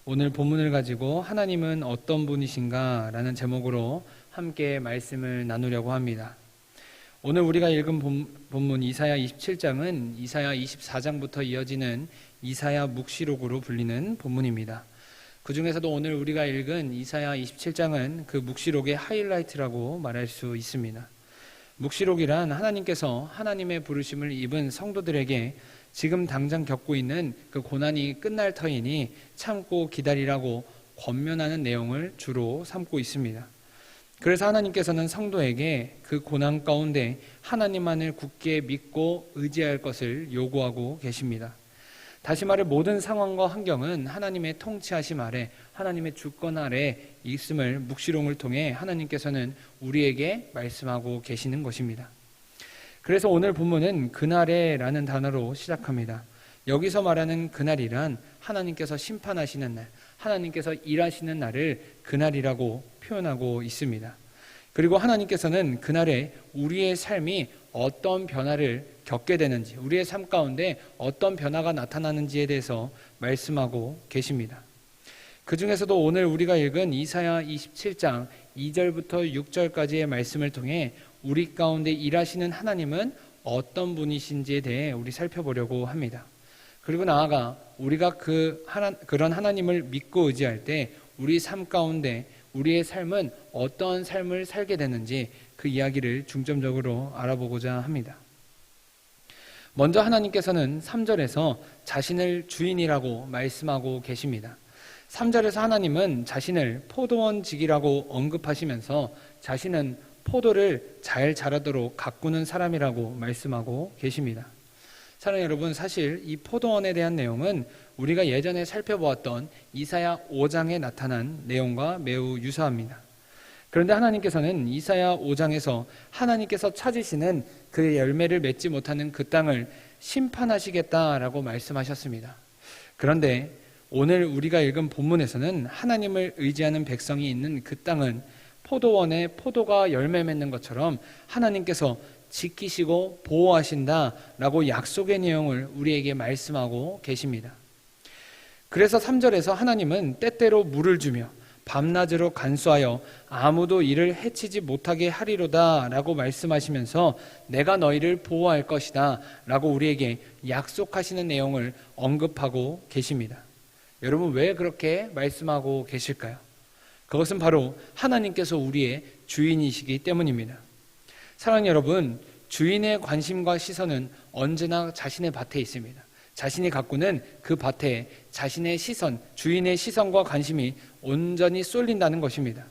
오늘 본문을 가지고 하나님은 어떤 분이신가 라는 제목으로 함께 말씀을 나누려고 합니다. 오늘 우리가 읽은 본문 이사야 27장은 이사야 24장부터 이어지는 이사야 묵시록으로 불리는 본문입니다. 그 중에서도 오늘 우리가 읽은 이사야 27장은 그 묵시록의 하이라이트라고 말할 수 있습니다. 묵시록이란 하나님께서 하나님의 부르심을 입은 성도들에게 지금 당장 겪고 있는 그 고난이 끝날 터이니 참고 기다리라고 권면하는 내용을 주로 삼고 있습니다. 그래서 하나님께서는 성도에게 그 고난 가운데 하나님만을 굳게 믿고 의지할 것을 요구하고 계십니다. 다시 말해 모든 상황과 환경은 하나님의 통치하심 아래, 하나님의 주권 아래 있음을 묵시록을 통해 하나님께서는 우리에게 말씀하고 계시는 것입니다. 그래서 오늘 본문은 그날에라는 단어로 시작합니다. 여기서 말하는 그날이란 하나님께서 심판하시는 날, 하나님께서 일하시는 날을 그날이라고 표현하고 있습니다. 그리고 하나님께서는 그날에 우리의 삶이 어떤 변화를 겪게 되는지, 우리의 삶 가운데 어떤 변화가 나타나는지에 대해서 말씀하고 계십니다. 그 중에서도 오늘 우리가 읽은 이사야 27장 2절부터 6절까지의 말씀을 통해 우리 가운데 일하시는 하나님은 어떤 분이신지에 대해 우리 살펴보려고 합니다. 그리고 나아가 우리가 그런 하나님을 믿고 의지할 때 우리 삶 가운데 우리의 삶은 어떤 삶을 살게 되는지 그 이야기를 중점적으로 알아보고자 합니다. 먼저 하나님께서는 3절에서 자신을 주인이라고 말씀하고 계십니다. 3절에서 하나님은 자신을 포도원직이라고 언급하시면서 자신은 포도를 잘 자라도록 가꾸는 사람이라고 말씀하고 계십니다. 사랑하는 여러분, 사실 이 포도원에 대한 내용은 우리가 예전에 살펴보았던 이사야 5장에 나타난 내용과 매우 유사합니다. 그런데 하나님께서는 이사야 5장에서 하나님께서 찾으시는 그 열매를 맺지 못하는 그 땅을 심판하시겠다라고 말씀하셨습니다. 그런데 오늘 우리가 읽은 본문에서는 하나님을 의지하는 백성이 있는 그 땅은 포도원에 포도가 열매 맺는 것처럼 하나님께서 지키시고 보호하신다라고 약속의 내용을 우리에게 말씀하고 계십니다. 그래서 3절에서 하나님은 때때로 물을 주며 밤낮으로 간수하여 아무도 이를 해치지 못하게 하리로다라고 말씀하시면서 내가 너희를 보호할 것이다 라고 우리에게 약속하시는 내용을 언급하고 계십니다. 여러분, 왜 그렇게 말씀하고 계실까요? 그것은 바로 하나님께서 우리의 주인이시기 때문입니다. 사랑하는 여러분, 주인의 관심과 시선은 언제나 자신의 밭에 있습니다. 자신이 가꾸는 그 밭에 자신의 시선, 주인의 시선과 관심이 온전히 쏠린다는 것입니다.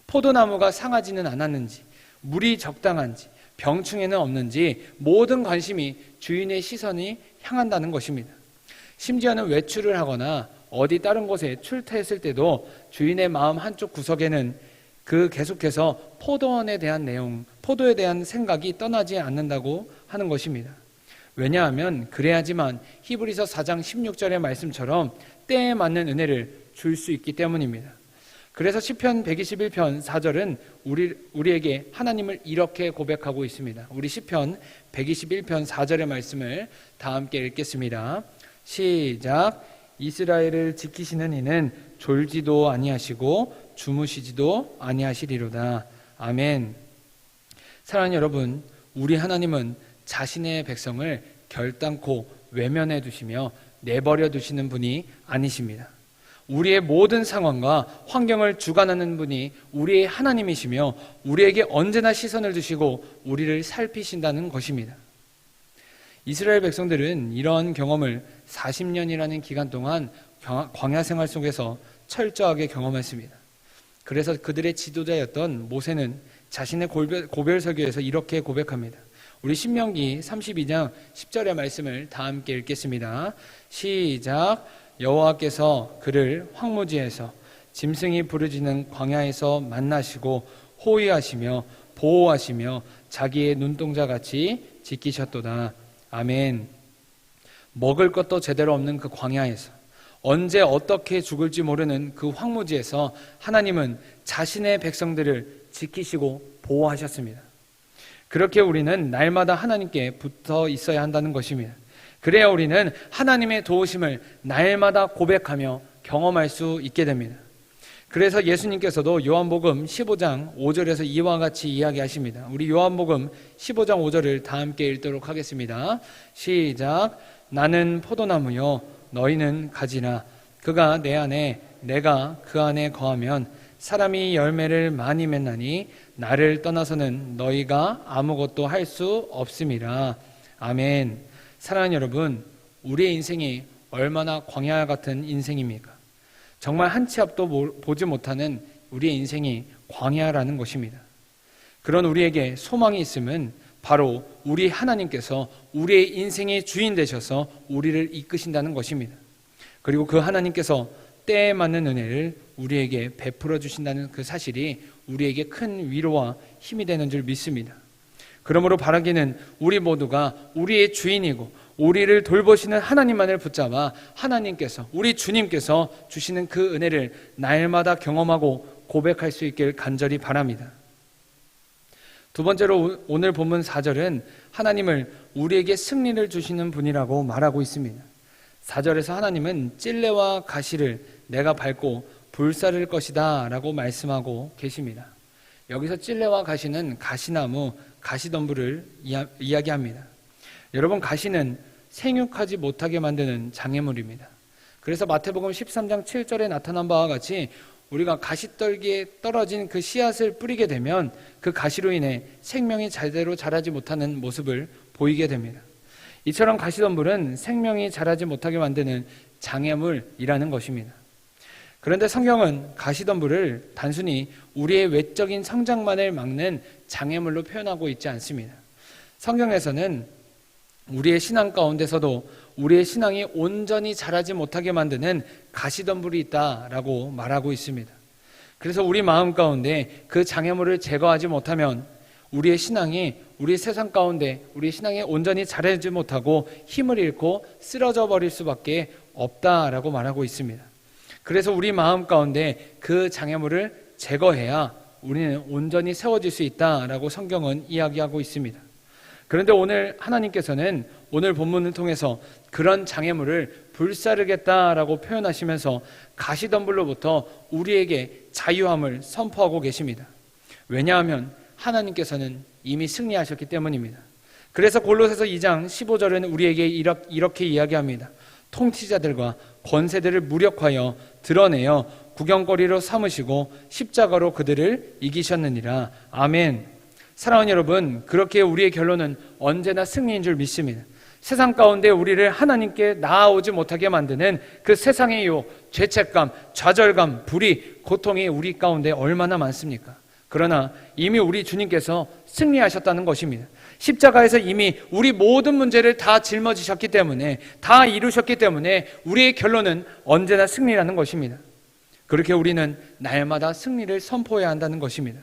포도나무가 상하지는 않았는지, 물이 적당한지, 병충해는 없는지 모든 관심이 주인의 시선이 향한다는 것입니다. 심지어는 외출을 하거나 어디 다른 곳에 출퇴했을 때도 주인의 마음 한쪽 구석에는 계속해서 포도원에 대한 내용, 포도에 대한 생각이 떠나지 않는다고 하는 것입니다. 왜냐하면 그래야지만 히브리서 4장 16절의 말씀처럼 때에 맞는 은혜를 줄 수 있기 때문입니다. 그래서 시편 121편 4절은 우리에게 하나님을 이렇게 고백하고 있습니다. 우리 시편 121편 4절의 말씀을 다 함께 읽겠습니다. 시작. 이스라엘을 지키시는 이는 졸지도 아니하시고 주무시지도 아니하시리로다. 아멘. 사랑하는 여러분, 우리 하나님은 자신의 백성을 결단코 외면해 두시며 내버려 두시는 분이 아니십니다. 우리의 모든 상황과 환경을 주관하는 분이 우리의 하나님이시며 우리에게 언제나 시선을 두시고 우리를 살피신다는 것입니다. 이스라엘 백성들은 이러한 경험을 40년이라는 기간 동안 광야 생활 속에서 철저하게 경험했습니다. 그래서 그들의 지도자였던 모세는 자신의 고별설교에서 이렇게 고백합니다. 우리 신명기 32장 10절의 말씀을 다 함께 읽겠습니다. 시작. 여호와께서 그를 황무지에서 짐승이 부르짖는 광야에서 만나시고 호위하시며 보호하시며 자기의 눈동자같이 지키셨도다. 아멘. 먹을 것도 제대로 없는 그 광야에서, 언제 어떻게 죽을지 모르는 그 황무지에서 하나님은 자신의 백성들을 지키시고 보호하셨습니다. 그렇게 우리는 날마다 하나님께 붙어 있어야 한다는 것입니다. 그래야 우리는 하나님의 도우심을 날마다 고백하며 경험할 수 있게 됩니다. 그래서 예수님께서도 요한복음 15장 5절에서 이와 같이 이야기하십니다. 우리 요한복음 15장 5절을 다 함께 읽도록 하겠습니다. 시작. 나는 포도나무요 너희는 가지나 그가 내 안에 내가 그 안에 거하면 사람이 열매를 많이 맺나니 나를 떠나서는 너희가 아무것도 할 수 없음이라. 아멘. 사랑하는 여러분, 우리의 인생이 얼마나 광야 같은 인생입니까? 정말 한 치 앞도 보지 못하는 우리의 인생이 광야라는 것입니다. 그런 우리에게 소망이 있음은 바로 우리 하나님께서 우리의 인생의 주인 되셔서 우리를 이끄신다는 것입니다. 그리고 그 하나님께서 때에 맞는 은혜를 우리에게 베풀어 주신다는 그 사실이 우리에게 큰 위로와 힘이 되는 줄 믿습니다. 그러므로 바라기는 우리 모두가 우리의 주인이고 우리를 돌보시는 하나님만을 붙잡아 하나님께서, 우리 주님께서 주시는 그 은혜를 날마다 경험하고 고백할 수 있길 간절히 바랍니다. 두 번째로 오늘 본문 4절은 하나님을 우리에게 승리를 주시는 분이라고 말하고 있습니다. 4절에서 하나님은 찔레와 가시를 내가 밟고 불사를 것이다 라고 말씀하고 계십니다. 여기서 찔레와 가시는 가시나무, 가시덤불을 이야기합니다. 여러분, 가시는 생육하지 못하게 만드는 장애물입니다. 그래서 마태복음 13장 7절에 나타난 바와 같이 우리가 가시떨기에 떨어진 그 씨앗을 뿌리게 되면 그 가시로 인해 생명이 제대로 자라지 못하는 모습을 보이게 됩니다. 이처럼 가시덤불은 생명이 자라지 못하게 만드는 장애물이라는 것입니다. 그런데 성경은 가시덤불을 단순히 우리의 외적인 성장만을 막는 장애물로 표현하고 있지 않습니다. 성경에서는 우리의 신앙 가운데서도 우리의 신앙이 온전히 자라지 못하게 만드는 가시덤불이 있다라고 말하고 있습니다. 그래서 우리 마음 가운데 그 장애물을 제거하지 못하면 우리의 신앙이 우리 세상 가운데 우리 신앙이 온전히 자라지 못하고 힘을 잃고 쓰러져 버릴 수밖에 없다라고 말하고 있습니다. 그래서 우리 마음 가운데 그 장애물을 제거해야 우리는 온전히 세워질 수 있다라고 성경은 이야기하고 있습니다. 그런데 오늘 하나님께서는 오늘 본문을 통해서 그런 장애물을 불사르겠다라고 표현하시면서 가시덤불로부터 우리에게 자유함을 선포하고 계십니다. 왜냐하면 하나님께서는 이미 승리하셨기 때문입니다. 그래서 골로새서 2장 15절은 우리에게 이렇게 이야기합니다. 통치자들과 권세들을 무력하여 드러내어 구경거리로 삼으시고 십자가로 그들을 이기셨느니라. 아멘. 사랑하는 여러분, 그렇게 우리의 결론은 언제나 승리인 줄 믿습니다. 세상 가운데 우리를 하나님께 나아오지 못하게 만드는 그 세상의 유혹, 죄책감, 좌절감, 불의, 고통이 우리 가운데 얼마나 많습니까? 그러나 이미 우리 주님께서 승리하셨다는 것입니다. 십자가에서 이미 우리 모든 문제를 다 짊어지셨기 때문에, 다 이루셨기 때문에 우리의 결론은 언제나 승리라는 것입니다. 그렇게 우리는 날마다 승리를 선포해야 한다는 것입니다.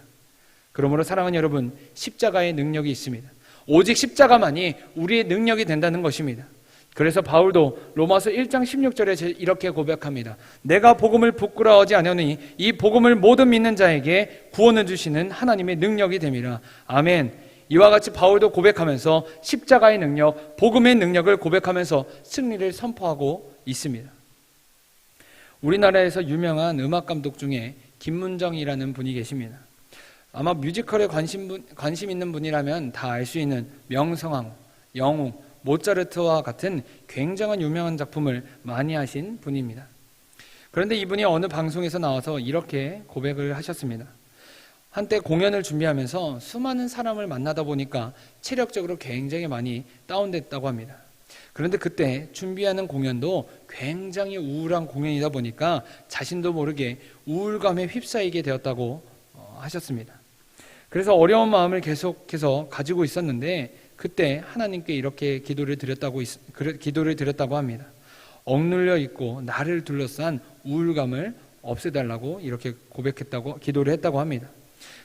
그러므로 사랑하는 여러분, 십자가의 능력이 있습니다. 오직 십자가만이 우리의 능력이 된다는 것입니다. 그래서 바울도 로마서 1장 16절에 이렇게 고백합니다. 내가 복음을 부끄러워하지 않으니 이 복음을 모든 믿는 자에게 구원을 주시는 하나님의 능력이 됨이라. 아멘. 이와 같이 바울도 고백하면서 십자가의 능력, 복음의 능력을 고백하면서 승리를 선포하고 있습니다. 우리나라에서 유명한 음악 감독 중에 김문정이라는 분이 계십니다. 아마 뮤지컬에 관심 있는 분이라면 다 알 수 있는 명성황후, 영웅, 모차르트와 같은 굉장한 유명한 작품을 많이 하신 분입니다. 그런데 이분이 어느 방송에서 나와서 이렇게 고백을 하셨습니다. 한때 공연을 준비하면서 수많은 사람을 만나다 보니까 체력적으로 굉장히 많이 다운됐다고 합니다. 그런데 그때 준비하는 공연도 굉장히 우울한 공연이다 보니까 자신도 모르게 우울감에 휩싸이게 되었다고 하셨습니다. 그래서 어려운 마음을 계속해서 가지고 있었는데 그때 하나님께 이렇게 기도를 드렸다고 합니다. 억눌려 있고 나를 둘러싼 우울감을 없애달라고 이렇게 기도를 했다고 합니다.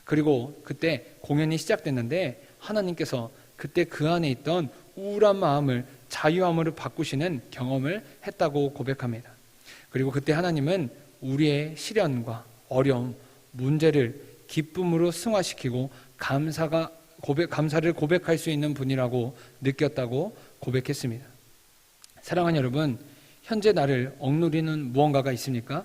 그리고 그때 공연이 시작됐는데 하나님께서 그때 그 안에 있던 우울한 마음을 자유함으로 바꾸시는 경험을 했다고 고백합니다. 그리고 그때 하나님은 우리의 시련과 어려움, 문제를 기쁨으로 승화시키고 감사를 고백할 수 있는 분이라고 느꼈다고 고백했습니다. 사랑하는 여러분, 현재 나를 억누르는 무언가가 있습니까?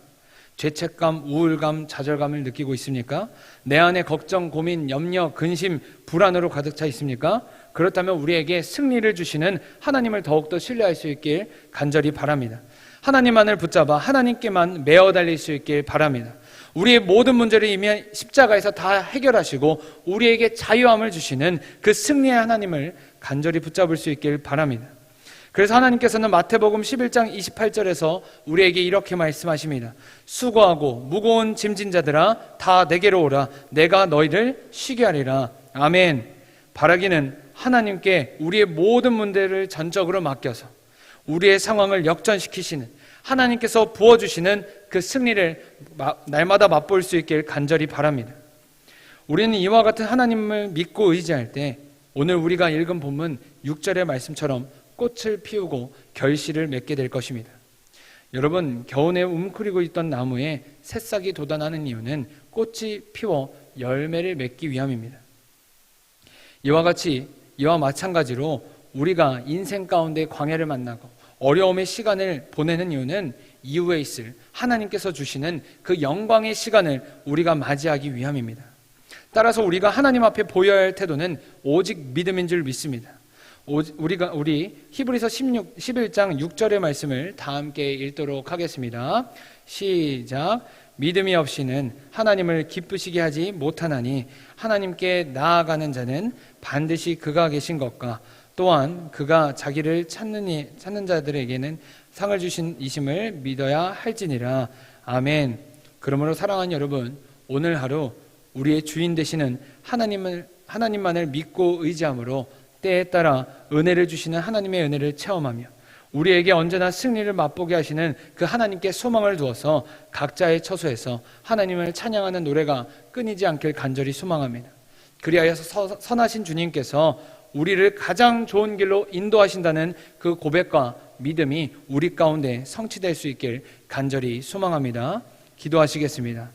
죄책감, 우울감, 좌절감을 느끼고 있습니까? 내 안에 걱정, 고민, 염려, 근심, 불안으로 가득 차 있습니까? 그렇다면 우리에게 승리를 주시는 하나님을 더욱더 신뢰할 수 있길 간절히 바랍니다. 하나님만을 붙잡아 하나님께만 매어 달릴 수 있길 바랍니다. 우리의 모든 문제를 이미 십자가에서 다 해결하시고 우리에게 자유함을 주시는 그 승리의 하나님을 간절히 붙잡을 수 있길 바랍니다. 그래서 하나님께서는 마태복음 11장 28절에서 우리에게 이렇게 말씀하십니다. 수고하고 무거운 짐진 자들아 다 내게로 오라. 내가 너희를 쉬게 하리라. 아멘. 바라기는 하나님께 우리의 모든 문제를 전적으로 맡겨서 우리의 상황을 역전시키시는 하나님께서 부어주시는 그 승리를 날마다 맛볼 수 있길 간절히 바랍니다. 우리는 이와 같은 하나님을 믿고 의지할 때 오늘 우리가 읽은 본문 6절의 말씀처럼 꽃을 피우고 결실을 맺게 될 것입니다. 여러분, 겨우내 웅크리고 있던 나무에 새싹이 돋아나는 이유는 꽃이 피워 열매를 맺기 위함입니다. 이와 마찬가지로 우리가 인생 가운데 광야를 만나고 어려움의 시간을 보내는 이유는 이후에 있을 하나님께서 주시는 그 영광의 시간을 우리가 맞이하기 위함입니다. 따라서 우리가 하나님 앞에 보여야 할 태도는 오직 믿음인 줄 믿습니다. 우리 히브리서 11장 6절의 말씀을 다 함께 읽도록 하겠습니다. 시작. 믿음이 없이는 하나님을 기쁘시게 하지 못하나니 하나님께 나아가는 자는 반드시 그가 계신 것과 또한 그가 자기를 찾는 자들에게는 상을 주신 이심을 믿어야 할지니라. 아멘. 그러므로 사랑하는 여러분, 오늘 하루 우리의 주인 되시는 하나님만을 믿고 의지함으로 때에 따라 은혜를 주시는 하나님의 은혜를 체험하며 우리에게 언제나 승리를 맛보게 하시는 그 하나님께 소망을 두어서 각자의 처소에서 하나님을 찬양하는 노래가 끊이지 않길 간절히 소망합니다. 그리하여서 선하신 주님께서 우리를 가장 좋은 길로 인도하신다는 그 고백과 믿음이 우리 가운데 성취될 수 있길 간절히 소망합니다. 기도하시겠습니다.